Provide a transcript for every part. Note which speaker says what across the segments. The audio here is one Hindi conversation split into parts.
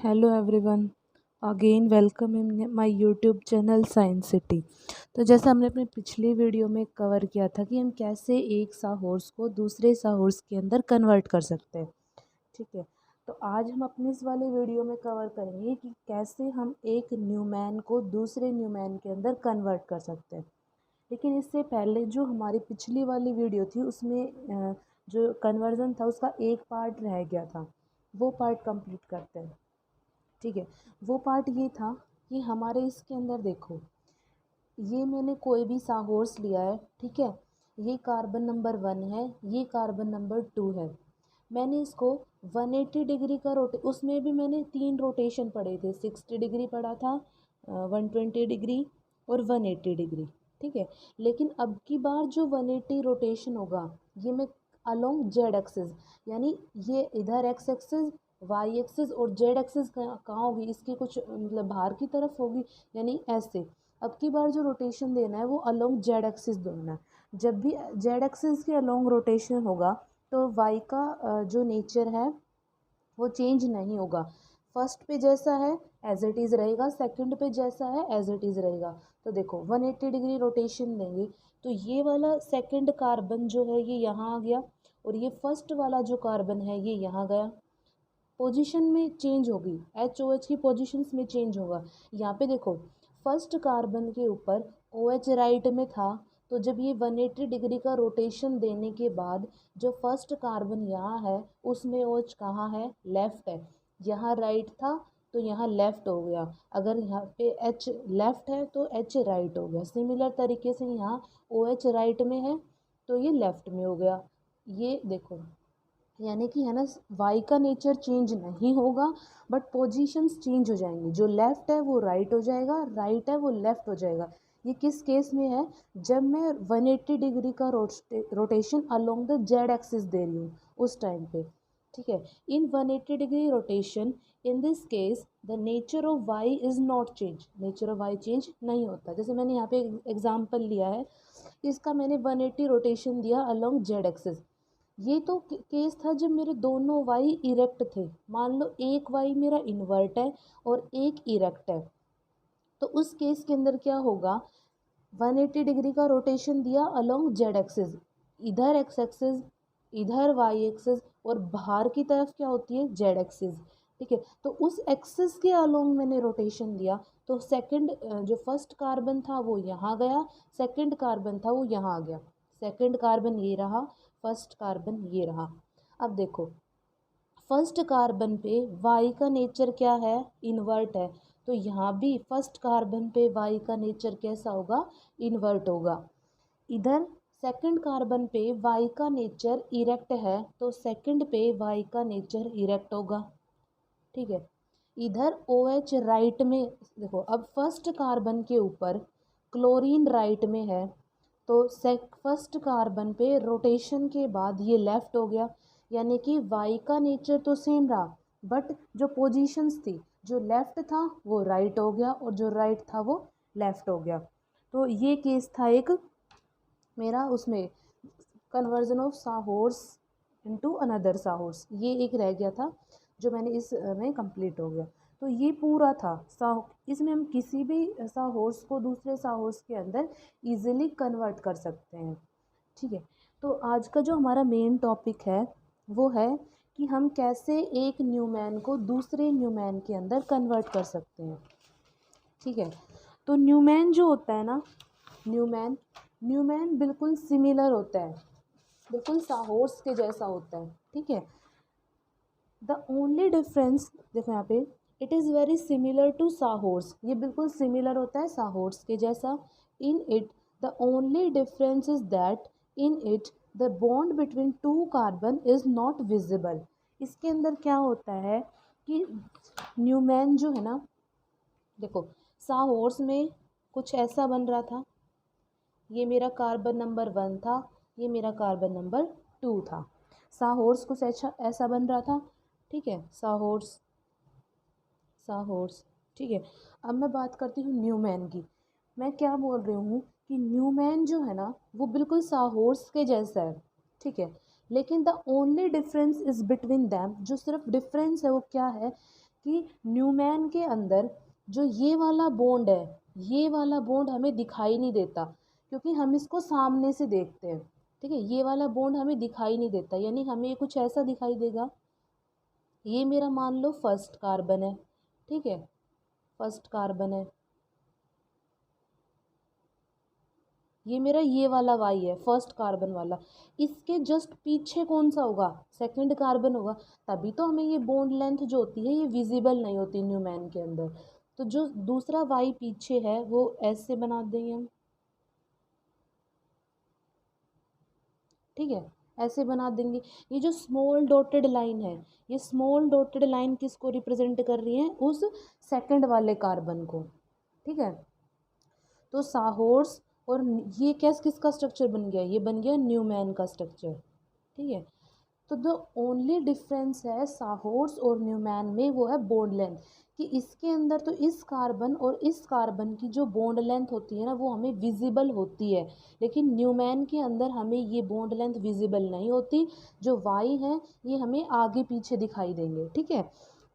Speaker 1: Hello everyone, again welcome in my YouTube channel science city. तो जैसा हमने अपने पिछली वीडियो में कवर किया था कि हम कैसे एक सा हॉर्स को दूसरे सा हॉर्स के अंदर कन्वर्ट कर सकते हैं। ठीक है, तो आज हम अपनी इस वाली वीडियो में कवर करेंगे कि कैसे हम एक न्यूमैन को दूसरे न्यूमैन के अंदर कन्वर्ट कर सकते हैं। लेकिन इससे पहले जो हमारी पिछली वाली वीडियो थी उसमें जो कन्वर्जन था उसका एक पार्ट रह गया था, वो पार्ट कंप्लीट करते हैं। ठीक है, वो पार्ट ये था कि हमारे इसके अंदर देखो, ये मैंने कोई भी सा हॉर्स लिया है। ठीक है, ये कार्बन नंबर 1 है, ये कार्बन नंबर 2 है। मैंने इसको 180 डिग्री का उसमें भी मैंने 3 रोटेशन पढ़े थे, 60 डिग्री पढ़ा था, 120 डिग्री और 180 डिग्री। ठीक है, लेकिन अब की बार जो 180 रोटेशन होगा ये मैं अलोंग जेड एक्सिस, यानी ये इधर एक्स एक्सिस, वाई एक्सिस और जेड एक्सिस कहाँ होगी, इसकी कुछ मतलब बाहर की तरफ होगी, यानी ऐसे। अब की बार जो रोटेशन देना है वो अलोंग जेड एक्सिस देना है। जब भी जेड एक्सिस के अलोंग रोटेशन होगा तो वाई का जो नेचर है वो चेंज नहीं होगा। फर्स्ट पे जैसा है एज इट इज़ रहेगा, सेकंड पे जैसा है एज इट इज़ रहेगा। तो देखो 180 डिग्री रोटेशन देंगे तो ये वाला सेकंड कार्बन जो है ये यहाँ आ गया और ये फर्स्ट वाला जो कार्बन है ये यहाँ गया। पोजीशन में चेंज होगी, एच ओ एच की पोजीशंस में चेंज होगा। यहाँ पे देखो फर्स्ट कार्बन के ऊपर ओ एच राइट में था, तो जब ये 180 डिग्री का रोटेशन देने के बाद जो फर्स्ट कार्बन यहाँ है उसमें ओ एच कहाँ है, लेफ्ट है। यहाँ राइट था तो यहाँ लेफ्ट हो गया। अगर यहाँ पे एच लेफ्ट है तो एच राइट हो गया। सिमिलर तरीके से यहाँ ओ एच राइट में है तो ये लेफ्ट में हो गया। ये देखो, यानी कि है ना, वाई का नेचर चेंज नहीं होगा बट पोजीशंस चेंज हो जाएंगी। जो लेफ़्ट है वो राइट हो जाएगा, राइट है वो लेफ़्ट हो जाएगा। ये किस केस में है, जब मैं 180 डिग्री का rotation along the Z axis दे रही हूँ उस टाइम पे। ठीक है, in 180 degree rotation in this case the nature of Y is not change, nature of Y change नहीं होता। जैसे मैंने यहाँ पे एग्जाम्पल लिया है, इसका मैंने 180 रोटेशन दिया अलोंग जेड एक्सिस। ये तो केस था जब मेरे दोनों वाई इरेक्ट थे। मान लो एक वाई मेरा इन्वर्ट है और एक इरेक्ट है, तो उस केस के अंदर क्या होगा, 180 डिग्री का रोटेशन दिया अलोंग जेड एक्सिस, इधर एक्स एक्सिस, इधर वाई एक्सिस और बाहर की तरफ क्या होती है, जेड एक्सिस। ठीक है, तो उस एक्सिस के अलोंग मैंने रोटेशन दिया तो सेकंड जो फर्स्ट कार्बन था वो यहाँ गया, सेकंड कार्बन था वो यहाँ आ गया। सेकंड कार्बन ये रहा, फर्स्ट कार्बन ये रहा। अब देखो फर्स्ट कार्बन पे वाई का नेचर क्या है, इन्वर्ट है, तो यहाँ भी फर्स्ट कार्बन पे वाई का नेचर कैसा होगा, इन्वर्ट होगा। इधर सेकंड कार्बन पे वाई का नेचर इरेक्ट है तो सेकंड पे वाई का नेचर इरेक्ट होगा। ठीक है, इधर ओ एच राइट में देखो, अब फर्स्ट कार्बन के ऊपर क्लोरीन राइट में है तो फर्स्ट कार्बन पे रोटेशन के बाद ये लेफ़्ट हो गया, यानी कि वाई का नेचर तो सेम रहा बट जो पोजीशंस थी, जो लेफ़्ट था वो राइट हो गया और जो राइट था वो लेफ़्ट हो गया। तो ये केस था एक मेरा, उसमें कन्वर्जन ऑफ सा हॉर्स इनटू अनदर सा हॉर्स, ये एक रह गया था जो मैंने इस में कंप्लीट हो गया। तो ये पूरा था सा, इसमें हम किसी भी सा हॉर्स को दूसरे सा हॉर्स के अंदर इजीली कन्वर्ट कर सकते हैं। ठीक है, तो आज का जो हमारा मेन टॉपिक है वो है कि हम कैसे एक न्यूमैन को दूसरे न्यूमैन के अंदर कन्वर्ट कर सकते हैं। ठीक है, तो न्यूमैन जो होता है ना, न्यूमैन न्यूमैन बिल्कुल सिमिलर होता है, बिल्कुल साहॉर्स के जैसा होता है। ठीक है, द ओनली डिफरेंस देखो यहाँ पे, it is very similar to seahorse, ये बिल्कुल सिमिलर होता है साहॉर्स के जैसा। In it the only difference is that in it the bond between two carbon is not visible. इसके अंदर क्या होता है कि न्यूमैन जो है ना, देखो साहॉर्स में कुछ ऐसा बन रहा था, ये मेरा कार्बन नंबर 1 था, ये मेरा कार्बन नंबर 2 था। साहॉर्स कुछ ऐसा बन रहा था। ठीक है, साहॉर्स साहॉर्स। ठीक है, अब मैं बात करती हूँ न्यूमैन की। मैं क्या बोल रही हूँ कि न्यूमैन जो है ना वो बिल्कुल साहॉर्स के जैसा है। ठीक है, लेकिन the only difference is between them, जो सिर्फ डिफरेंस है वो क्या है कि न्यूमैन के अंदर जो ये वाला बॉन्ड है, ये वाला बॉन्ड हमें दिखाई नहीं देता क्योंकि हम इसको सामने से देखते हैं। ठीक है, ये वाला बॉन्ड हमें दिखाई नहीं देता, यानी हमें ये कुछ ऐसा दिखाई देगा। ये मेरा मान लो फर्स्ट कार्बन है। ठीक है, फर्स्ट कार्बन है। ये मेरा ये वाला वाई है, फर्स्ट कार्बन वाला। इसके जस्ट पीछे कौन सा होगा? सेकंड कार्बन होगा। तभी तो हमें ये बॉन्ड लेंथ जो होती है ये विजिबल नहीं होती न्यूमैन के अंदर। तो जो दूसरा वाई पीछे है वो ऐसे बना देंगे हम। ठीक है, ऐसे बना देंगे। ये जो स्मॉल डॉटेड लाइन है, ये स्मॉल डॉटेड लाइन किसको रिप्रेजेंट कर रही है? उस सेकंड वाले कार्बन को। ठीक है, तो साहोर्स और ये कैस किसका स्ट्रक्चर बन गया? ये बन गया न्यूमैन का स्ट्रक्चर। ठीक है, तो द ओनली डिफरेंस है साहोर्स और न्यूमैन में, वो है बॉन्ड लेंथ। कि इसके अंदर तो इस कार्बन और इस कार्बन की जो बॉन्ड लेंथ होती है ना वो हमें विजिबल होती है, लेकिन न्यूमैन के अंदर हमें ये बॉन्ड लेंथ विजिबल नहीं होती। जो वाई है ये हमें आगे पीछे दिखाई देंगे। ठीक है,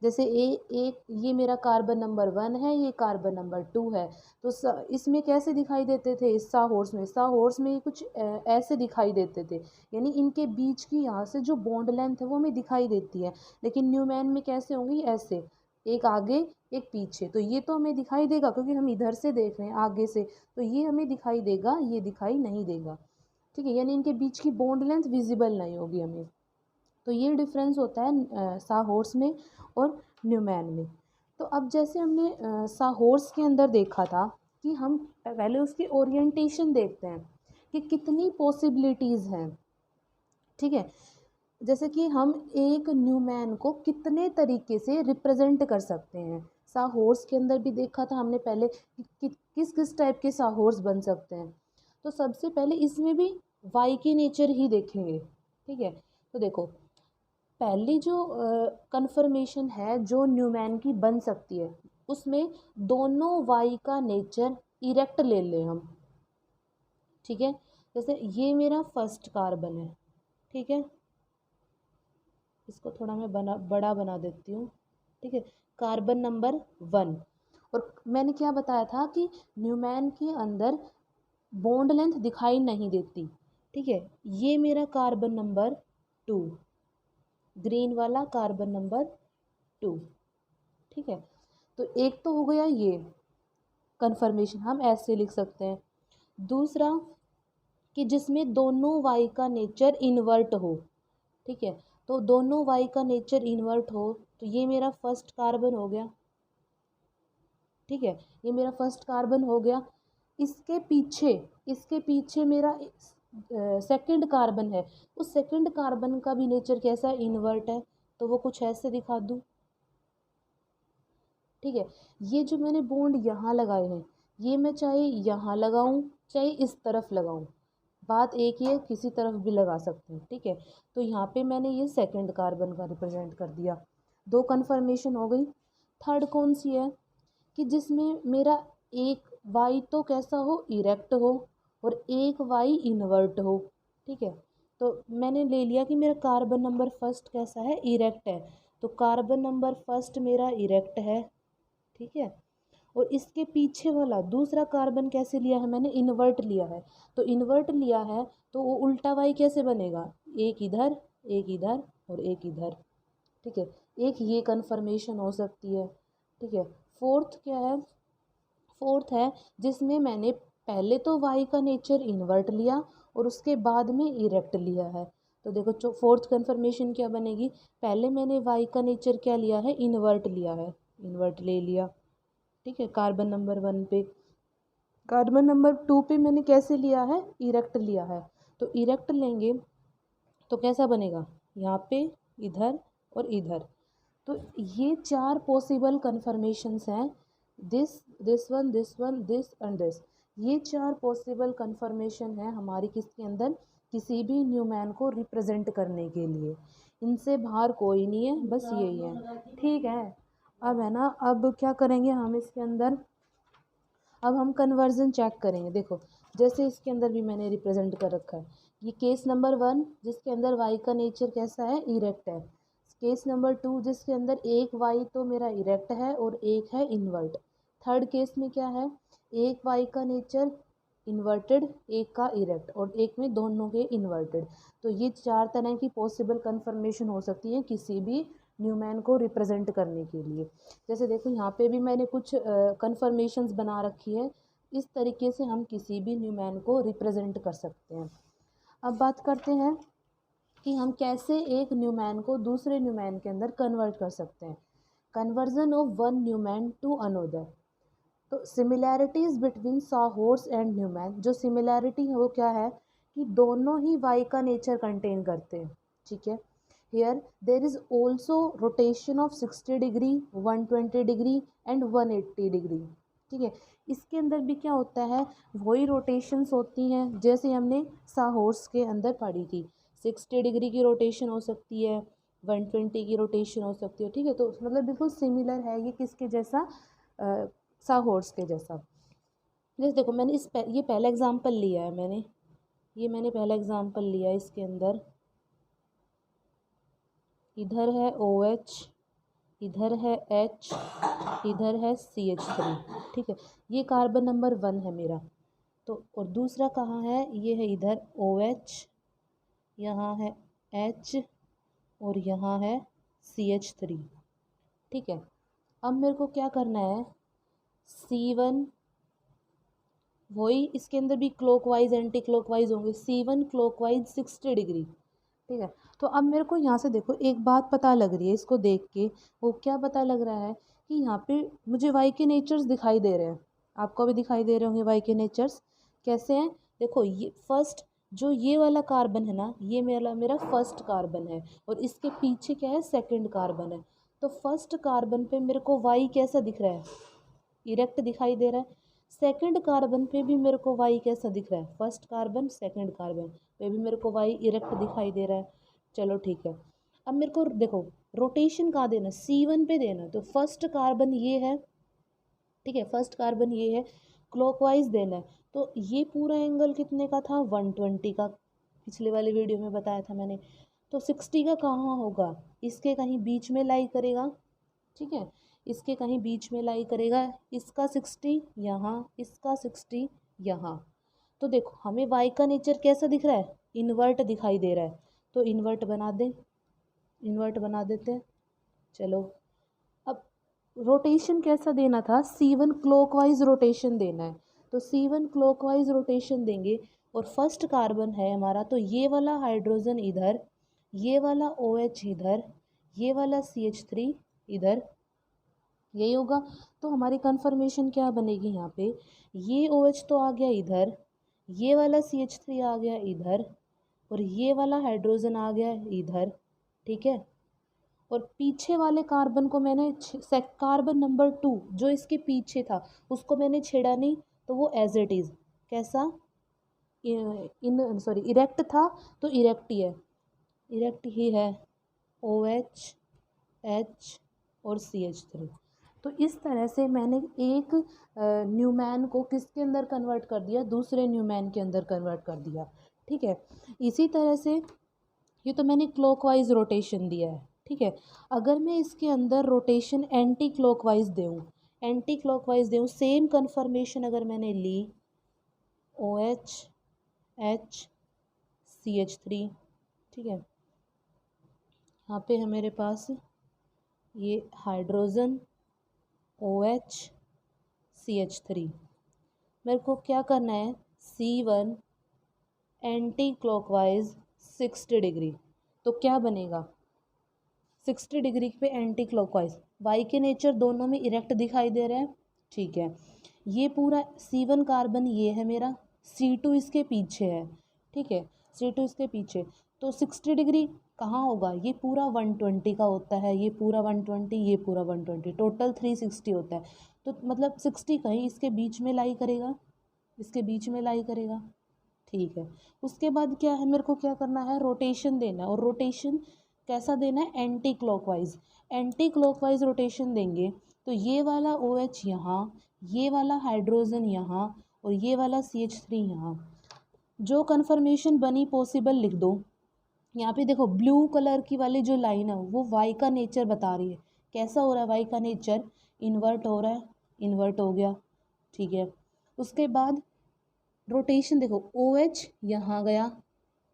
Speaker 1: जैसे एक ये मेरा कार्बन नंबर 1 है, ये कार्बन नंबर 2 है। तो इसमें कैसे दिखाई देते थे? इस साहोर्स में, साहोर्स में ये कुछ ऐसे दिखाई देते थे, यानी इनके बीच की यहाँ से जो बॉन्ड लेंथ है वो हमें दिखाई देती है। लेकिन न्यूमैन में कैसे होंगी? ऐसे, एक आगे एक पीछे। तो ये तो हमें दिखाई देगा क्योंकि हम इधर से देख रहे हैं आगे से, तो ये हमें दिखाई देगा, ये दिखाई नहीं देगा। ठीक है, यानी इनके बीच की बॉन्ड लेंथ विजिबल नहीं होगी हमें। तो ये डिफरेंस होता है साहोर्स में और न्यूमैन में। तो अब जैसे हमने साहोर्स के अंदर देखा था कि हम पहले उसकी ओरिएंटेशन देखते हैं कि कितनी पॉसिबिलिटीज़ हैं। ठीक है, जैसे कि हम एक न्यूमैन को कितने तरीके से रिप्रेजेंट कर सकते हैं। साहोर्स के अंदर भी देखा था हमने पहले कि किस किस टाइप के साहोर्स बन सकते हैं। तो सबसे पहले इसमें भी वाई की नेचर ही देखेंगे। ठीक है, तो देखो पहली जो कन्फर्मेशन है जो न्यूमैन की बन सकती है, उसमें दोनों वाई का नेचर इरेक्ट ले लें हम। ठीक है, जैसे ये मेरा फर्स्ट कार्बन है। ठीक है, इसको थोड़ा मैं बड़ा बना देती हूँ। ठीक है, कार्बन नंबर 1। और मैंने क्या बताया था कि न्यूमैन के अंदर बॉन्ड लेंथ दिखाई नहीं देती। ठीक है, ये मेरा कार्बन नंबर 2, ग्रीन वाला कार्बन नंबर 2। ठीक है, तो एक तो हो गया ये कन्फर्मेशन, हम ऐसे लिख सकते हैं। दूसरा कि जिसमें दोनों वाई का नेचर इन्वर्ट हो। ठीक है, तो दोनों वाई का नेचर इन्वर्ट हो, तो ये मेरा फर्स्ट कार्बन हो गया। ठीक है, ये मेरा फर्स्ट कार्बन हो गया। इसके पीछे मेरा सेकंड कार्बन है। उस सेकंड कार्बन का भी नेचर कैसा है? इन्वर्ट है। तो वो कुछ ऐसे दिखा दूँ। ठीक है, ये जो मैंने बॉन्ड यहाँ लगाए हैं, ये मैं चाहे यहाँ लगाऊं चाहे इस तरफ लगाऊं, बात एक ही है, किसी तरफ भी लगा सकते हैं। ठीक है, तो यहाँ पे मैंने ये सेकंड कार्बन का रिप्रेजेंट कर दिया। 2 कन्फर्मेशन हो गई। थर्ड कौन सी है? कि जिसमें मेरा एक वाई तो कैसा हो? इरेक्ट हो, और एक वाई इन्वर्ट हो। ठीक है, तो मैंने ले लिया कि मेरा कार्बन नंबर फर्स्ट कैसा है? इरेक्ट है। तो कार्बन नंबर फर्स्ट मेरा इरेक्ट है। ठीक है, और इसके पीछे वाला दूसरा कार्बन कैसे लिया है? मैंने इन्वर्ट लिया है। तो इन्वर्ट लिया है तो वो उल्टा वाई कैसे बनेगा? एक इधर, एक इधर और एक इधर। ठीक है, एक ये कन्फर्मेशन हो सकती है। ठीक है, फोर्थ क्या है? फोर्थ है जिसमें मैंने पहले तो वाई का नेचर इन्वर्ट लिया और उसके बाद में इरेक्ट लिया है। तो देखो फोर्थ कन्फर्मेशन क्या बनेगी? पहले मैंने वाई का नेचर क्या लिया है? इन्वर्ट लिया है, इन्वर्ट ले लिया। ठीक है, कार्बन नंबर 1 पे। कार्बन नंबर 2 पे मैंने कैसे लिया है? इरेक्ट लिया है। तो इरेक्ट लेंगे तो कैसा बनेगा? यहाँ पे, इधर और इधर। तो ये 4 पॉसिबल कन्फर्मेशंस हैं। This this one, this one, this and this. ये 4 पॉसिबल कन्फर्मेशन है हमारी किसके अंदर? किसी भी न्यूमैन को रिप्रेजेंट करने के लिए। इनसे बाहर कोई नहीं है, बस यही है। ठीक है, अब है ना, अब क्या करेंगे हम इसके अंदर? अब हम कन्वर्जन चेक करेंगे। देखो जैसे इसके अंदर भी मैंने रिप्रेजेंट कर रखा है, ये केस नंबर 1 जिसके अंदर वाई का नेचर कैसा है? इरेक्ट है। केस नंबर 2 जिसके अंदर एक वाई तो मेरा इरेक्ट है और एक है इन्वर्ट। थर्ड केस में क्या है, एक वाई का नेचर इन्वर्टेड, एक का इरेक्ट और एक में दोनों के इन्वर्टेड। तो ये 4 तरह की पॉसिबल कन्फर्मेशन हो सकती है किसी भी न्यूमैन को रिप्रेजेंट करने के लिए। जैसे देखो यहाँ पे भी मैंने कुछ कन्फर्मेशंस बना रखी है। इस तरीके से हम किसी भी न्यूमैन को रिप्रेजेंट कर सकते हैं। अब बात करते हैं कि हम कैसे एक न्यूमैन को दूसरे न्यूमैन के अंदर कन्वर्ट कर सकते हैं। Conversion of one Newman to another. तो similarities between sawhorse and Newman, जो सिमिलैरिटी है वो क्या है कि दोनों ही वाई का नेचर कंटेन करते हैं। ठीक है, here there is also rotation of 60 degree, 120 degree and 180 degree. ठीक है, इसके अंदर भी क्या होता है, वही रोटेशंस होती हैं जैसे हमने साहॉर्स के अंदर पढ़ी थी। 60 डिग्री की रोटेशन हो सकती है, 120 की रोटेशन हो सकती है। ठीक है, तो मतलब बिल्कुल सिमिलर है ये किसके जैसा, साहॉर्स के जैसा। जैसे देखो मैंने ये पहला एग्जांपल लिया है, मैंने पहला एग्जांपल लिया है। इसके अंदर इधर है OH, इधर है H, इधर है CH3। ठीक है, ये कार्बन नंबर 1 है मेरा। तो और दूसरा कहाँ है, ये है इधर OH, यहाँ है H और यहाँ है CH3। ठीक है, अब मेरे को क्या करना है, C1 वही इसके अंदर भी क्लॉकवाइज एंटी क्लॉकवाइज होंगे। C1 clockwise 60 degree. ठीक है, तो अब मेरे को यहाँ से देखो एक बात पता लग रही है, इसको देख के वो क्या पता लग रहा है कि यहाँ पे मुझे वाई के नेचर्स दिखाई दे रहे हैं। आपको भी दिखाई दे रहे होंगे वाई के नेचर्स कैसे हैं। देखो ये फर्स्ट जो ये वाला कार्बन है ना, ये मेरा फर्स्ट कार्बन है और इसके पीछे क्या है, सेकंड कार्बन है। तो फर्स्ट कार्बन पे मेरे को वाई कैसा दिख रहा है, इरेक्ट दिखाई दे रहा है। सेकंड कार्बन पे भी मेरे को वाई कैसा दिख रहा है, फर्स्ट कार्बन सेकंड कार्बन पे भी मेरे को वाई इरेक्ट दिखाई दे रहा है। चलो ठीक है, अब मेरे को देखो रोटेशन कहाँ देना, C1 पे देना। तो फर्स्ट कार्बन ये है, ठीक है, फर्स्ट कार्बन ये है, क्लॉकवाइज देना है। तो ये पूरा एंगल कितने का था, 120 का, पिछले वाले वीडियो में बताया था मैंने। तो 60 का कहाँ होगा, इसके कहीं बीच में लाई करेगा। ठीक है, इसके कहीं बीच में लाई करेगा, इसका 60 यहाँ, इसका 60 यहाँ। तो देखो हमें वाई का नेचर कैसा दिख रहा है, इन्वर्ट दिखाई दे रहा है। तो इन्वर्ट बना दें, इन्वर्ट बना देते हैं। चलो अब रोटेशन कैसा देना था, C1 क्लॉकवाइज रोटेशन देना है। तो C1 क्लॉकवाइज रोटेशन देंगे और फर्स्ट कार्बन है हमारा, तो ये वाला हाइड्रोजन इधर, ये वाला OH इधर, ये वाला CH3 इधर, यही होगा। तो हमारी कन्फर्मेशन क्या बनेगी यहाँ पे, ये OH तो आ गया इधर, ये वाला CH3 आ गया इधर और ये वाला हाइड्रोजन आ गया इधर। ठीक है, और पीछे वाले कार्बन को मैंने कार्बन नंबर 2 जो इसके पीछे था उसको मैंने छेड़ा नहीं, तो वो एज इट इज़ कैसा, इरेक्ट था। तो इरेक्ट ही है, इरेक्ट ही है, OH H और CH3। तो इस तरह से मैंने एक न्यूमैन को किसके अंदर कन्वर्ट कर दिया, दूसरे न्यूमैन के अंदर कन्वर्ट कर दिया। ठीक है, इसी तरह से ये तो मैंने क्लॉकवाइज रोटेशन दिया है। ठीक है, अगर मैं इसके अंदर रोटेशन एंटी क्लॉकवाइज दूँ, एंटी क्लॉकवाइज दूँ, सेम कन्फर्मेशन अगर मैंने ली, OH H CH3। ठीक है, यहाँ पे है मेरे पास ये हाइड्रोजन OH CH3। मेरे को क्या करना है, C1 एंटी क्लॉकवाइज 60 डिग्री। तो क्या बनेगा, 60 डिग्री पे एंटी क्लॉकवाइज, वाई के नेचर दोनों में इरेक्ट दिखाई दे रहे हैं। ठीक है, ये पूरा C1 कार्बन ये है मेरा, C2 इसके पीछे है। ठीक है, C2 इसके पीछे, तो 60 डिग्री कहाँ होगा, ये पूरा 120 का होता है, ये पूरा 120, ये पूरा 120, टोटल 360 होता है। तो मतलब 60 कहीं इसके बीच में लाई करेगा, इसके बीच में लाई करेगा। ठीक है, उसके बाद क्या है, मेरे को क्या करना है, रोटेशन देना है। और रोटेशन कैसा देना है, anti clockwise, anti clockwise rotation देंगे। तो ये वाला OH यहाँ, ये वाला हाइड्रोजन यहाँ और ये वाला CH3 यहाँ। जो कन्फर्मेशन बनी पॉसिबल लिख दो, यहाँ पे देखो ब्लू कलर की वाली जो लाइन है वो वाई का नेचर बता रही है। कैसा हो रहा है वाई का नेचर? इन्वर्ट हो रहा है, इन्वर्ट हो गया, ठीक है। उसके बाद रोटेशन देखो, ओ एच यहाँ गया,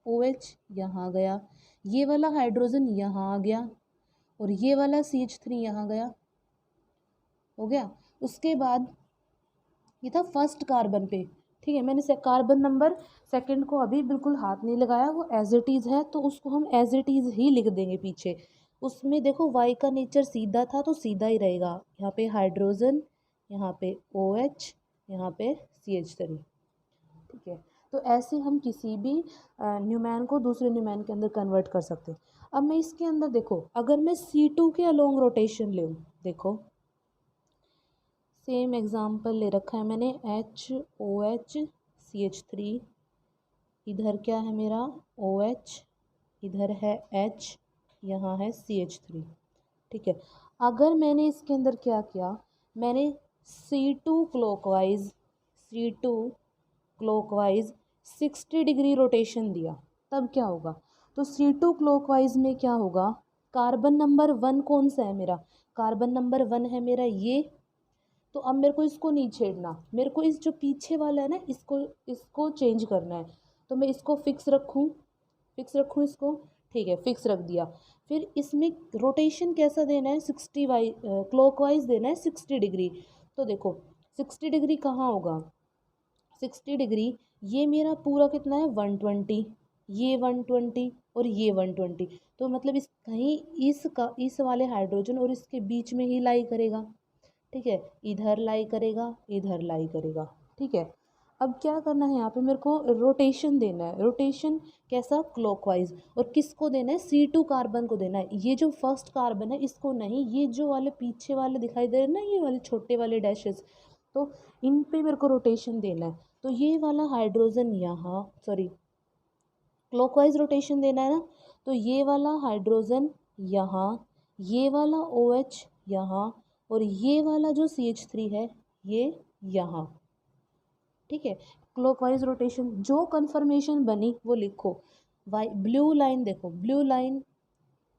Speaker 1: ओ एच यहाँ गया, ये वाला हाइड्रोजन यहाँ आ गया और ये वाला CH3 यहाँ गया, हो गया। उसके बाद ये था फर्स्ट कार्बन पे, ठीक है। मैंने कार्बन नंबर सेकंड को अभी बिल्कुल हाथ नहीं लगाया, वो एज इट इज़ है तो उसको हम एज इट इज़ ही लिख देंगे पीछे। उसमें देखो वाई का नेचर सीधा था तो सीधा ही रहेगा, यहाँ पे हाइड्रोजन, यहाँ पे OH, यहाँ पे CH3, ठीक है। तो ऐसे हम किसी भी न्यूमैन को दूसरे न्यूमैन के अंदर कन्वर्ट कर सकते हैं। अब मैं इसके अंदर देखो, अगर मैं C2 के अलोंग रोटेशन लूँ, देखो सेम एग्जाम्पल ले रखा है मैंने, HOH CH3, इधर क्या है मेरा OH, इधर है H, यहाँ है CH3, ठीक है। अगर मैंने इसके अंदर क्या किया, मैंने C2 clockwise, C2 clockwise 60 degree rotation दिया, तब क्या होगा? तो C2 क्लॉकवाइज में क्या होगा, कार्बन नंबर 1 कौन सा है मेरा? कार्बन नंबर 1 है मेरा ये। तो अब मेरे को इसको नहीं छेड़ना, मेरे को इस जो पीछे वाला है ना इसको इसको चेंज करना है। तो मैं इसको फिक्स रखूँ, फिक्स रखूँ इसको, ठीक है, फिक्स रख दिया। फिर इसमें रोटेशन कैसा देना है, 60 वाई क्लॉकवाइज देना है 60 डिग्री। तो देखो 60 डिग्री कहाँ होगा, 60 डिग्री ये मेरा पूरा कितना है 120, ये 120 और ये 120। तो मतलब इस कहीं इस वाले हाइड्रोजन और इसके बीच में ही लाई करेगा, ठीक है। इधर लाई करेगा, इधर लाई करेगा, ठीक है। अब क्या करना है, यहाँ पे मेरे को रोटेशन देना है। रोटेशन कैसा? क्लॉकवाइज। और किसको देना है? C2 कार्बन को देना है। ये जो फर्स्ट कार्बन है इसको नहीं, ये जो वाले पीछे वाले दिखाई दे रहे हैं ना, ये वाले छोटे वाले डैशेस, तो इन पे मेरे को रोटेशन देना है। तो ये वाला हाइड्रोजन यहाँ, सॉरी, क्लॉकवाइज रोटेशन देना है ना, तो ये वाला हाइड्रोजन यहाँ, ये वाला OH यहाँ और ये वाला जो CH3 है ये यहाँ, ठीक है। क्लॉकवाइज रोटेशन जो कन्फर्मेशन बनी वो लिखो। वाई ब्लू लाइन देखो, ब्लू लाइन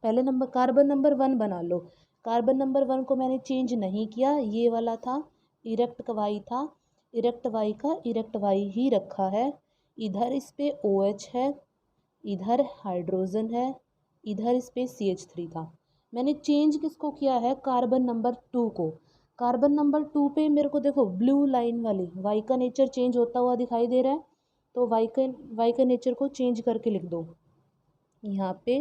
Speaker 1: पहले नंबर कार्बन नंबर 1 बना लो। कार्बन नंबर 1 को मैंने चेंज नहीं किया, ये वाला था, इरेक्ट वाई था, इरेक्ट वाई का इरेक्ट वाई ही रखा है। इधर इस पे OH है, इधर हाइड्रोजन है, इधर इस पे CH3 था। मैंने चेंज किसको किया है? कार्बन नंबर 2 को। कार्बन नंबर 2 पे मेरे को देखो ब्लू लाइन वाली वाई का नेचर चेंज होता हुआ दिखाई दे रहा है, तो वाई का नेचर को चेंज करके लिख दो, यहाँ पे,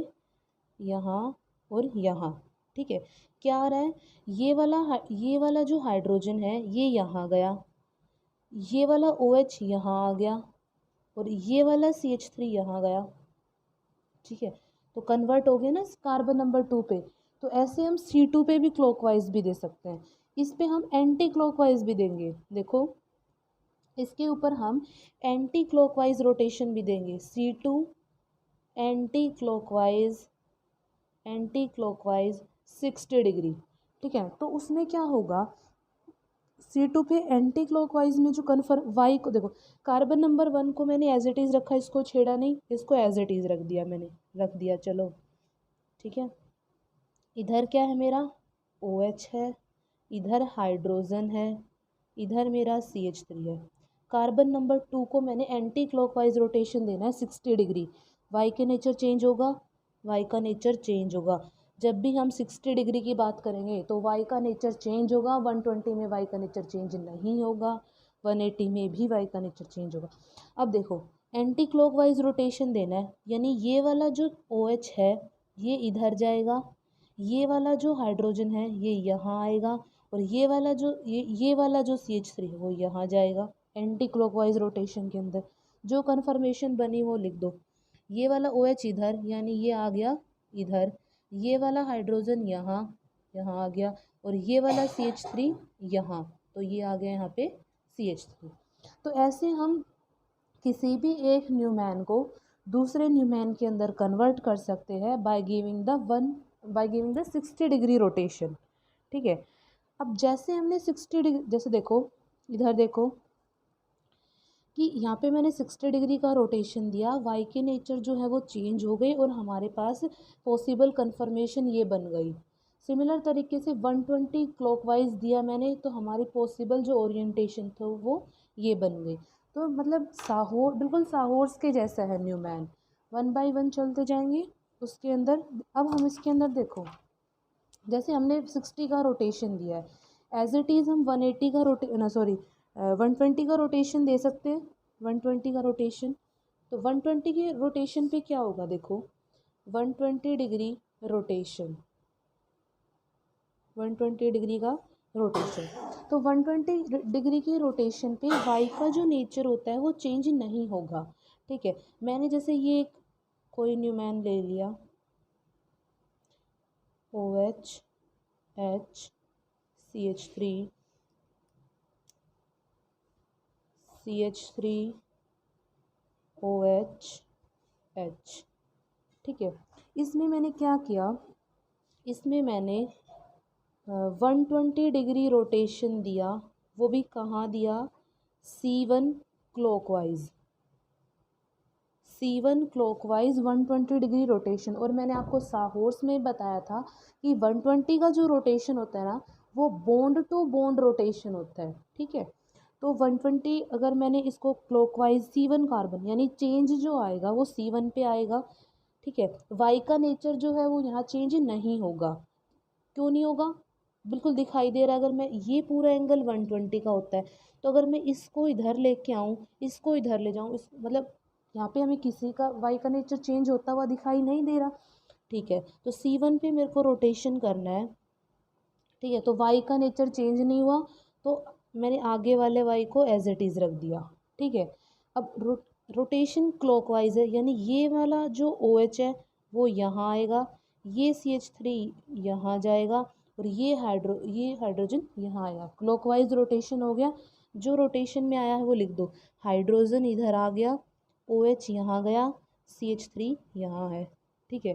Speaker 1: यहाँ और यहाँ, ठीक है। क्या आ रहा है, ये वाला जो हाइड्रोजन है ये यहाँ गया, ये वाला OH यहाँ आ गया और ये वाला CH3 यहाँ गया, ठीक है। तो कन्वर्ट हो गया ना कार्बन नंबर 2 पे। तो ऐसे हम C2 पे भी क्लॉकवाइज भी दे सकते हैं, इस पे हम एंटी क्लॉकवाइज भी देंगे। देखो इसके ऊपर हम एंटी क्लॉकवाइज रोटेशन भी देंगे, C2 anti clockwise, anti clockwise 60 degree, ठीक है। तो उसमें क्या होगा, C2 पे एंटी क्लॉकवाइज में जो कन्फर्म वाई को देखो, कार्बन नंबर 1 को मैंने एज इट इज़ रखा, इसको छेड़ा नहीं, इसको एज इट इज़ रख दिया, मैंने रख दिया, चलो ठीक है। इधर क्या है मेरा OH है, इधर हाइड्रोजन है, इधर मेरा CH3 है। कार्बन नंबर 2 को मैंने एंटी क्लॉकवाइज रोटेशन देना है 60 डिग्री। वाई के नेचर चेंज होगा, वाई का नेचर चेंज होगा। जब भी हम 60 डिग्री की बात करेंगे तो वाई का नेचर चेंज होगा, 120 में वाई का नेचर चेंज नहीं होगा, 180 में भी वाई का नेचर चेंज होगा। अब देखो एंटी क्लॉकवाइज रोटेशन देना है, यानी ये वाला जो OH है ये इधर जाएगा, ये वाला जो हाइड्रोजन है ये यहाँ आएगा और ये वाला जो CH3 है वो यहाँ जाएगा। एंटी क्लॉकवाइज रोटेशन के अंदर जो कन्फर्मेशन बनी वो लिख दो। ये वाला OH इधर, यानी ये आ गया इधर, ये वाला हाइड्रोजन यहाँ यहाँ आ गया और ये वाला CH3 यहाँ, तो ये आ गया यहाँ पे CH3। तो ऐसे हम किसी भी एक न्यूमैन को दूसरे न्यूमैन के अंदर कन्वर्ट कर सकते हैं by giving the 60 degree rotation, ठीक है। अब जैसे हमने 60 डिग्री, जैसे देखो इधर देखो कि यहाँ पे मैंने 60 डिग्री का रोटेशन दिया, वाई के नेचर जो है वो चेंज हो गई और हमारे पास पॉसिबल कन्फर्मेशन ये बन गई। सिमिलर तरीके से 120 क्लॉकवाइज दिया मैंने, तो हमारी पॉसिबल जो ओरिएंटेशन था वो ये बन गई। तो मतलब साहोर बिल्कुल साहोर्स के जैसा है न्यूमैन। वन बाय वन चलते जाएंगे उसके अंदर। अब हम इसके अंदर देखो, जैसे हमने 60 का रोटेशन दिया है, एज इट इज़ हम 180 का 120 का रोटेशन दे सकते हैं। 120 का रोटेशन, तो 120 के रोटेशन पे क्या होगा देखो, 120 डिग्री रोटेशन, 120 डिग्री का रोटेशन। तो 120 डिग्री के रोटेशन पे वाई का जो नेचर होता है वो चेंज नहीं होगा। ठीक है, मैंने जैसे ये एक कोई न्यूमैन ले लिया, OH H CH3 CH3 OH H। ठीक है, इसमें मैंने क्या किया, इसमें मैंने 120 डिग्री रोटेशन दिया, वो भी कहाँ दिया, C1 clockwise, C1 clockwise 120 degree rotation. और मैंने आपको साहोर्स में बताया था कि 120 का जो रोटेशन होता है ना वो बॉन्ड टू बॉन्ड रोटेशन होता है। ठीक है, तो 120 अगर मैंने इसको क्लॉकवाइज C1 कार्बन, यानी चेंज जो आएगा वो C1 पे आएगा। ठीक है, वाई का नेचर जो है वो यहाँ चेंज नहीं होगा। क्यों नहीं होगा, बिल्कुल दिखाई दे रहा है। अगर मैं ये पूरा एंगल 120 का होता है, तो अगर मैं इसको इधर लेके आऊँ, इसको इधर ले जाऊँ, इस मतलब यहाँ पे हमें किसी का वाई का नेचर चेंज होता हुआ दिखाई नहीं दे रहा। ठीक है, तो C1 पे मेरे को रोटेशन करना है। ठीक है, तो वाई का नेचर चेंज नहीं हुआ, तो मैंने आगे वाले वाई को एज इट इज़ रख दिया। ठीक है, अब रोटेशन क्लॉकवाइज है, यानी ये वाला जो OH है वो यहाँ आएगा, ये CH3 यहाँ जाएगा और ये हाइड्रोजन यहाँ आएगा। क्लॉकवाइज रोटेशन हो गया। जो रोटेशन में आया है वो लिख दो, हाइड्रोजन इधर आ गया, OH यहाँ गया, CH3 यहाँ है। ठीक है,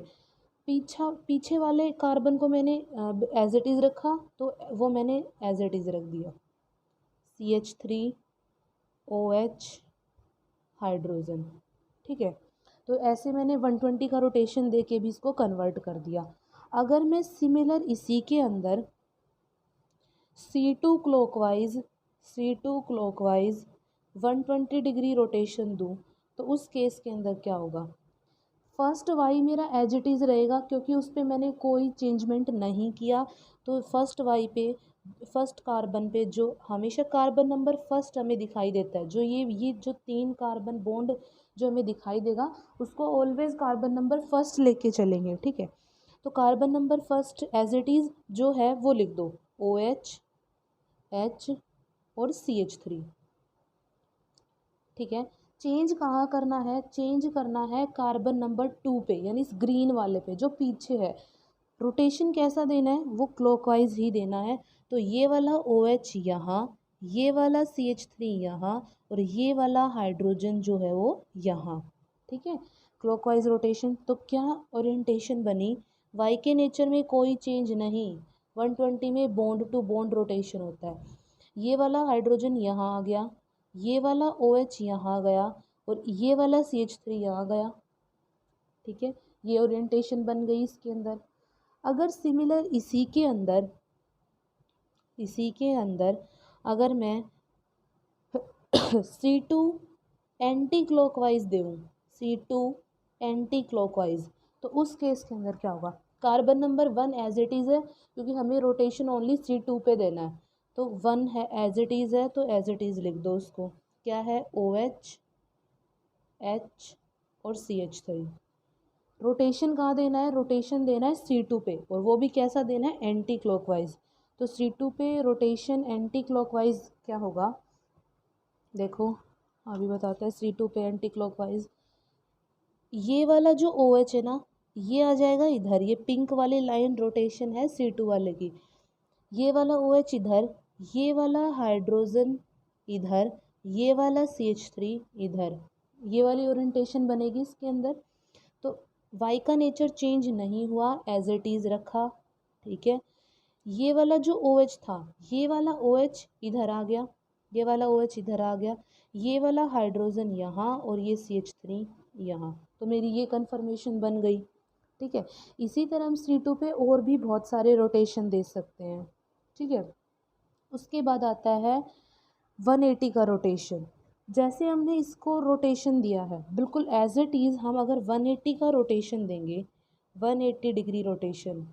Speaker 1: पीछे वाले कार्बन को मैंने एज इट इज़ रखा, तो वो मैंने एज इट इज़ रख दिया, CH3 OH हाइड्रोजन। ठीक है, तो ऐसे मैंने 120 का रोटेशन दे के भी इसको कन्वर्ट कर दिया। अगर मैं सिमिलर इसी के अंदर C2 क्लॉकवाइज 120 डिग्री रोटेशन दूँ, तो उस केस के अंदर क्या होगा, फर्स्ट वाई मेरा एज इट इज़ रहेगा क्योंकि उस पर मैंने कोई चेंजमेंट नहीं किया। तो फर्स्ट वाई पे, फर्स्ट कार्बन पे जो हमेशा कार्बन नंबर फर्स्ट हमें दिखाई देता है, जो ये जो 3 कार्बन बॉन्ड जो हमें दिखाई देगा उसको ऑलवेज कार्बन नंबर फर्स्ट लेके चलेंगे। ठीक है, तो carbon number first as it is जो है वो लिख दो, OH H और CH3। ठीक है, चेंज कहाँ करना है, चेंज करना है कार्बन नंबर 2 पे, यानी इस ग्रीन वाले पे जो पीछे है। रोटेशन कैसा देना है, वो क्लॉकवाइज ही देना है। तो ये वाला OH यहाँ, ये वाला CH3 यहाँ और ये वाला हाइड्रोजन जो है वो यहाँ। ठीक है, क्लॉकवाइज रोटेशन। तो क्या ओरिएंटेशन बनी, वाई के नेचर में कोई चेंज नहीं, 120 में बॉन्ड टू बॉन्ड रोटेशन होता है। ये वाला हाइड्रोजन यहाँ आ गया, ये वाला OH यहाँ गया और ये वाला CH3 यहाँ गया। ठीक है, ये ओरिएंटेशन बन गई इसके अंदर। अगर सिमिलर इसी के अंदर अगर मैं C2 एंटी क्लॉकवाइज दूँ, C2 एंटी क्लॉकवाइज, तो उस केस के अंदर क्या होगा, carbon number 1 as it is है क्योंकि हमें रोटेशन ओनली C2 पे देना है, तो 1 है एज इट इज़ है, तो एज इट इज़ लिख दो उसको। क्या है, OH H और CH3। रोटेशन कहाँ देना है, रोटेशन देना है C2 पे, और वो भी कैसा देना है, एंटी क्लॉकवाइज। तो C2 पे रोटेशन एंटी क्लॉकवाइज क्या होगा, देखो अभी बताते हैं। C2 पे एंटी क्लॉकवाइज, ये वाला जो OH है ना ये आ जाएगा इधर, ये पिंक वाली लाइन रोटेशन है C2 वाले की। ये वाला OH इधर, ये वाला हाइड्रोजन इधर, ये वाला CH3 इधर, ये वाली ओरिएंटेशन बनेगी इसके अंदर। तो वाई का नेचर चेंज नहीं हुआ, एज इट इज़ रखा। ठीक है, ये वाला जो OH था, ये वाला OH इधर आ गया, ये वाला OH इधर आ गया, ये वाला हाइड्रोजन यहाँ और ये CH3 यहाँ, तो मेरी ये कन्फर्मेशन बन गई। ठीक है, इसी तरह हम C2 पे और भी बहुत सारे रोटेशन दे सकते हैं। ठीक है, उसके बाद आता है 180 का रोटेशन। जैसे हमने इसको रोटेशन दिया है बिल्कुल एज इट इज़, हम अगर 180 का रोटेशन देंगे, 180 डिग्री रोटेशन,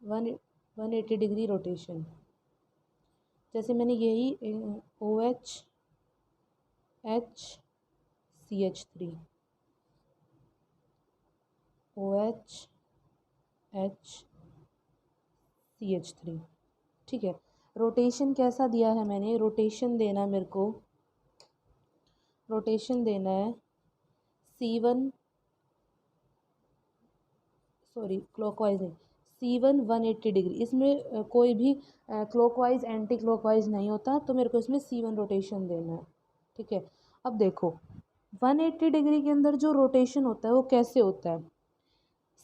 Speaker 1: 180 डिग्री रोटेशन, जैसे मैंने यही OH CH3 OH CH3। ठीक है, रोटेशन कैसा दिया है मैंने, रोटेशन देना मेरे को, रोटेशन देना है C1, सॉरी क्लॉकवाइज नहीं, C1 180 डिग्री। इसमें कोई भी क्लॉकवाइज एंटी क्लॉकवाइज नहीं होता, तो मेरे को इसमें C1 रोटेशन देना है। ठीक है, अब देखो 180 डिग्री के अंदर जो रोटेशन होता है वो कैसे होता है,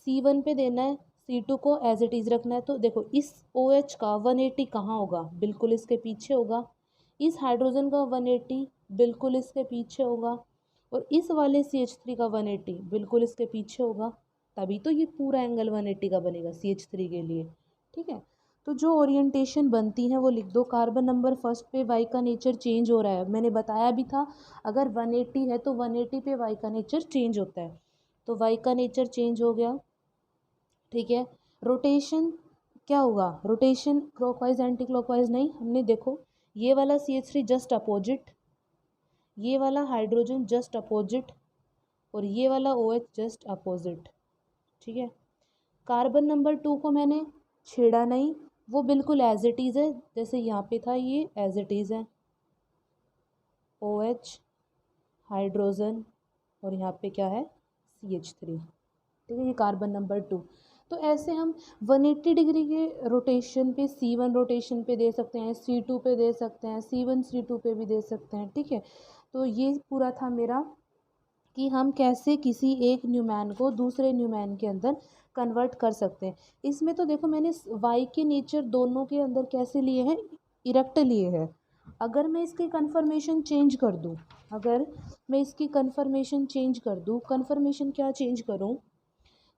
Speaker 1: C1 पे देना है, C2 को एज इट इज़ रखना है। तो देखो इस OH का 180 कहाँ होगा, बिल्कुल इसके पीछे होगा। इस हाइड्रोजन का 180 बिल्कुल इसके पीछे होगा, और इस वाले CH3 का 180 बिल्कुल इसके पीछे होगा। तभी तो ये पूरा एंगल 180 का बनेगा CH3 के लिए। ठीक है, तो जो ओरिएंटेशन बनती है वो लिख दो। कार्बन नंबर फर्स्ट पे Y का नेचर चेंज हो रहा है, मैंने बताया भी था, अगर 180 है तो 180 पे Y का नेचर चेंज होता है, तो Y का नेचर चेंज हो गया। ठीक है, रोटेशन क्या होगा, रोटेशन क्लॉकवाइज एंटी क्लॉकवाइज नहीं, हमने देखो ये वाला CH3 जस्ट अपोजिट, ये वाला हाइड्रोजन जस्ट अपोजिट, और ये वाला OH जस्ट अपोजिट। ठीक है, कार्बन नंबर 2 को मैंने छेड़ा नहीं, वो बिल्कुल एज इट इज़ है, जैसे यहाँ पे था ये एज इट इज़ है, OH हाइड्रोजन और यहाँ पे क्या है CH3। ठीक है, ये कार्बन नंबर 2। तो ऐसे हम 180 डिग्री के रोटेशन पे C1 रोटेशन पे दे सकते हैं, C2 पे दे सकते हैं, C1 C2 पे भी दे सकते हैं। ठीक है, तो ये पूरा था मेरा कि हम कैसे किसी एक न्यूमैन को दूसरे न्यूमैन के अंदर कन्वर्ट कर सकते हैं। इसमें तो देखो मैंने वाई के नेचर दोनों के अंदर कैसे लिए हैं, इरेक्ट लिए हैं। अगर मैं इसकी कन्फर्मेशन चेंज कर दूँ, अगर मैं इसकी कन्फर्मेशन चेंज कर दूँ, कन्फर्मेशन क्या चेंज करूँ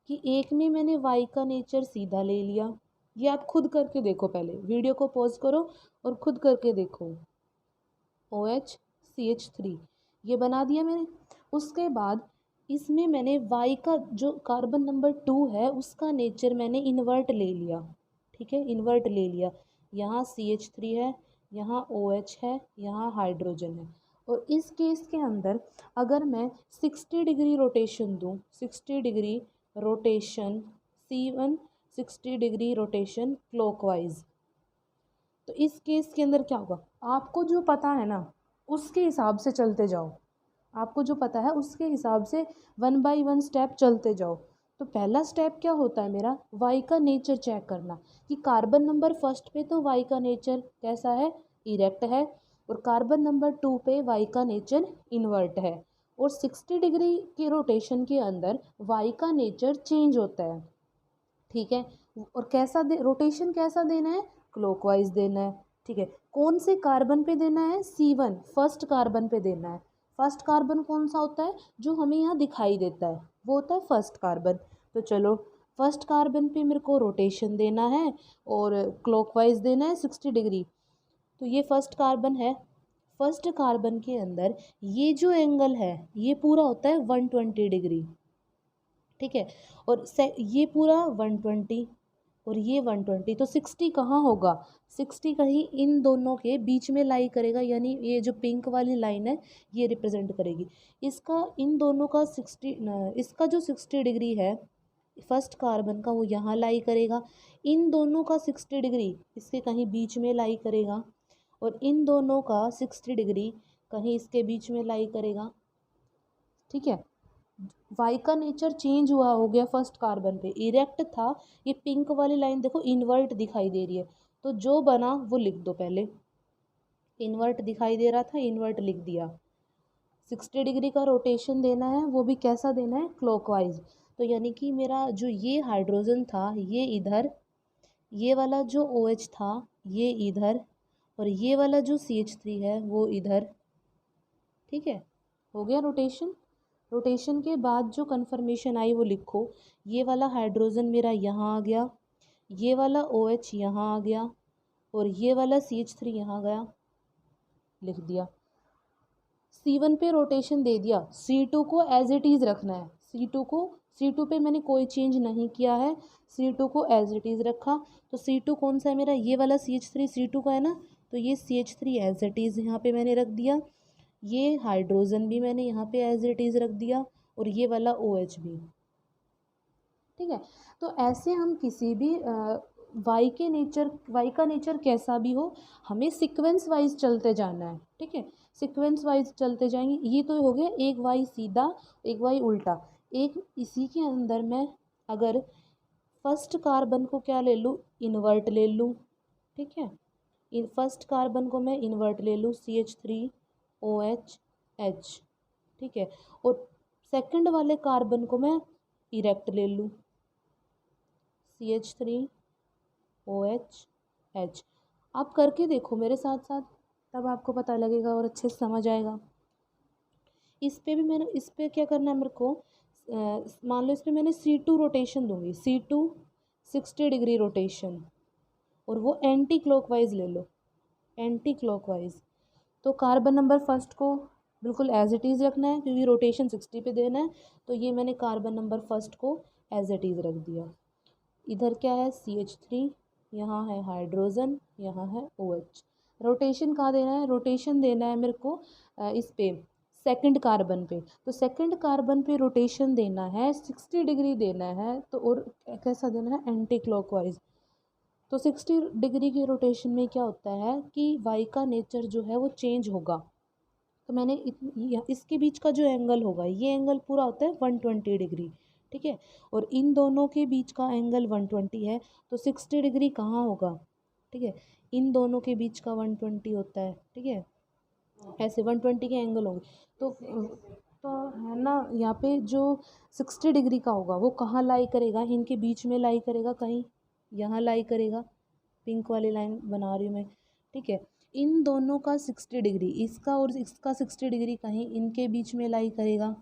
Speaker 1: कि एक में मैंने वाई का नेचर सीधा ले लिया, ये आप खुद करके देखो, पहले वीडियो को पॉज करो और खुद करके देखो। OH CH3 ये बना दिया मैंने। उसके बाद इसमें मैंने Y का जो कार्बन नंबर 2 है उसका नेचर मैंने इन्वर्ट ले लिया। ठीक है, इन्वर्ट ले लिया, यहाँ CH3 है, यहाँ OH है, यहाँ हाइड्रोजन है। और इस केस के अंदर अगर मैं 60 डिग्री रोटेशन दूँ, 60 degree rotation C1, 60 degree rotation clockwise, तो इस केस के अंदर क्या होगा, आपको जो पता है ना उसके हिसाब से चलते जाओ, आपको जो पता है उसके हिसाब से 1 बाय 1 स्टेप चलते जाओ। तो पहला स्टेप क्या होता है मेरा, वाई का नेचर चेक करना कि कार्बन नंबर फर्स्ट पे तो वाई का नेचर कैसा है, इरेक्ट है, और कार्बन नंबर 2 पे वाई का नेचर इन्वर्ट है, और 60 डिग्री के रोटेशन के अंदर वाई का नेचर चेंज होता है। ठीक है, और कैसा रोटेशन कैसा देना है, क्लॉकवाइज देना है। ठीक है, कौन से कार्बन पे देना है, C1 फर्स्ट कार्बन पे देना है। फर्स्ट कार्बन कौन सा होता है, जो हमें यहाँ दिखाई देता है वो होता है फर्स्ट कार्बन। तो चलो फर्स्ट कार्बन पे मेरे को रोटेशन देना है और क्लॉकवाइज देना है 60 डिग्री। तो ये फर्स्ट कार्बन है, फर्स्ट कार्बन के अंदर ये जो एंगल है ये पूरा होता है 120 डिग्री। ठीक है, और ये पूरा 120 और ये 120, तो 60 कहाँ होगा, 60 कहीं इन दोनों के बीच में लाई करेगा, यानी ये जो पिंक वाली लाइन है ये रिप्रेजेंट करेगी इसका, इन दोनों का 60, इसका जो 60 डिग्री है फर्स्ट कार्बन का वो यहाँ लाई करेगा, इन दोनों का 60 डिग्री इसके कहीं बीच में लाई करेगा, और इन दोनों का 60 डिग्री कहीं इसके बीच में लाई करेगा। ठीक है, वाई का नेचर चेंज हुआ हो गया, फर्स्ट कार्बन पे इरेक्ट था, ये पिंक वाली लाइन देखो इन्वर्ट दिखाई दे रही है, तो जो बना वो लिख दो, पहले इन्वर्ट दिखाई दे रहा था इन्वर्ट लिख दिया। 60 डिग्री का रोटेशन देना है, वो भी कैसा देना है, क्लॉकवाइज। तो यानी कि मेरा जो ये हाइड्रोजन था ये इधर, ये वाला जो OH था ये इधर, और ये वाला जो CH3 है वो इधर, ठीक है, हो गया रोटेशन। रोटेशन के बाद जो कन्फर्मेशन आई वो लिखो। ये वाला हाइड्रोजन मेरा यहाँ आ गया, ये वाला OH यहाँ आ गया, और ये वाला CH3 यहाँ गया, लिख दिया। C1 पे रोटेशन दे दिया, C2 को एज इट इज़ रखना है। C2 पे मैंने कोई चेंज नहीं किया है, C2 को एज इट इज़ रखा। तो C2 कौन सा है मेरा, ये वाला CH3 C2 का है ना, तो ये CH3 एज इट इज़ यहाँ पे मैंने रख दिया। ये हाइड्रोजन भी मैंने यहाँ पे एज इट इज़ रख दिया, और ये वाला OH भी। ठीक है, तो ऐसे हम किसी भी वाई का नेचर कैसा भी हो, हमें सीक्वेंस वाइज चलते जाना है। ठीक है, सीक्वेंस वाइज चलते जाएंगे। ये तो हो गया एक वाई सीधा, एक वाई उल्टा। एक इसी के अंदर मैं अगर फर्स्ट कार्बन को क्या ले लूँ, इन्वर्ट ले लूँ। ठीक है, इन फर्स्ट कार्बन को मैं इन्वर्ट ले लूँ, CH3OH। ठीक है, और सेकंड वाले कार्बन को मैं इरेक्ट ले लूँ, CH3OH। आप करके देखो मेरे साथ साथ, तब आपको पता लगेगा और अच्छे से समझ आएगा। इस पे क्या करना है मेरे को, मान लो इस पे मैंने C2 रोटेशन दूंगी, C2 60 डिग्री रोटेशन, और वो एंटी क्लॉकवाइज ले लो, एंटी क्लॉकवाइज। तो कार्बन नंबर फर्स्ट को बिल्कुल एज इट इज़ रखना है, क्योंकि रोटेशन 60 पे देना है। तो ये मैंने कार्बन नंबर फर्स्ट को एज इट इज़ रख दिया। इधर क्या है, CH3, यहाँ है हाइड्रोजन, यहाँ है OH। रोटेशन कहाँ देना है, रोटेशन देना है मेरे को इस पे सेकंड कार्बन पे। तो सेकंड कार्बन पे रोटेशन देना है, 60 डिग्री देना है। तो और कैसा देना है, एंटी क्लॉकवाइज। तो 60 डिग्री के रोटेशन में क्या होता है कि वाई का नेचर जो है वो चेंज होगा। तो मैंने इसके बीच का जो एंगल होगा, ये एंगल पूरा होता है 120 डिग्री। ठीक है, और इन दोनों के बीच का एंगल 120 है, तो 60 डिग्री कहाँ होगा। ठीक है, इन दोनों के बीच का 120 होता है। ठीक है, ऐसे 120 के एंगल होंगे। तो है ना, यहाँ पे जो 60 डिग्री का होगा वो कहाँ लाई करेगा, इनके बीच में लाई करेगा, कहीं यहाँ लाई करेगा। पिंक वाली लाइन बना रही हूँ मैं। ठीक है, इन दोनों का 60 डिग्री, इसका और इसका 60 डिग्री कहीं इनके बीच में लाई करेगा।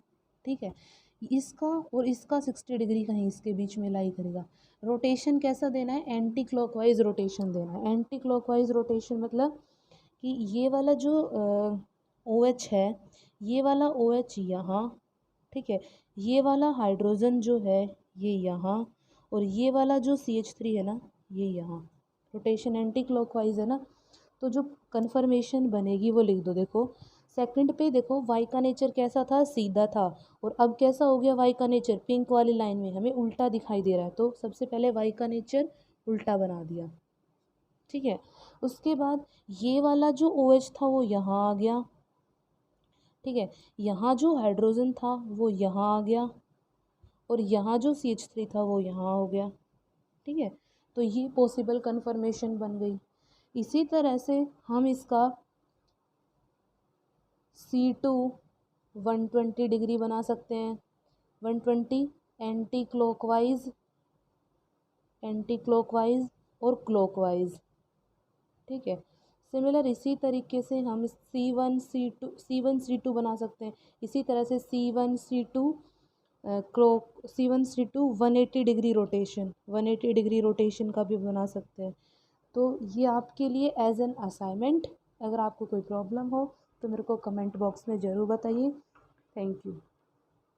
Speaker 1: ठीक है, इसका और इसका 60 डिग्री कहीं इसके बीच में लाई करेगा। रोटेशन कैसा देना है, एंटी क्लॉकवाइज रोटेशन देना है। एंटी क्लॉकवाइज रोटेशन मतलब कि ये वाला जो OH है, ये वाला OH यहाँ, ठीक है, ये वाला हाइड्रोजन जो है ये यहाँ, और ये वाला जो CH3 है ना ये यहाँ। रोटेशन एंटी क्लॉकवाइज है ना, तो जो कन्फर्मेशन बनेगी वो लिख दो। देखो सेकंड पे देखो वाई का नेचर कैसा था, सीधा था, और अब कैसा हो गया वाई का नेचर, पिंक वाली लाइन में हमें उल्टा दिखाई दे रहा है। तो सबसे पहले वाई का नेचर उल्टा बना दिया। ठीक है, उसके बाद ये वाला जो OH था वो यहाँ आ गया। ठीक है, यहाँ जो हाइड्रोजन था वो यहाँ आ गया, और यहाँ जो CH3 था वो यहाँ हो गया। ठीक है, तो ये पॉसिबल कन्फर्मेशन बन गई। इसी तरह से हम इसका C2 120 डिग्री बना सकते हैं, 120 एंटी क्लॉकवाइज और क्लॉकवाइज। ठीक है, सिमिलर इसी तरीके से हम C1 C2 बना सकते हैं। इसी तरह से C1 C2 180 degree rotation, 180 degree rotation का भी बना सकते हैं। तो ये आपके लिए एज एन असाइनमेंट, अगर आपको कोई प्रॉब्लम हो तो मेरे को कमेंट बॉक्स में ज़रूर बताइए। Thank you.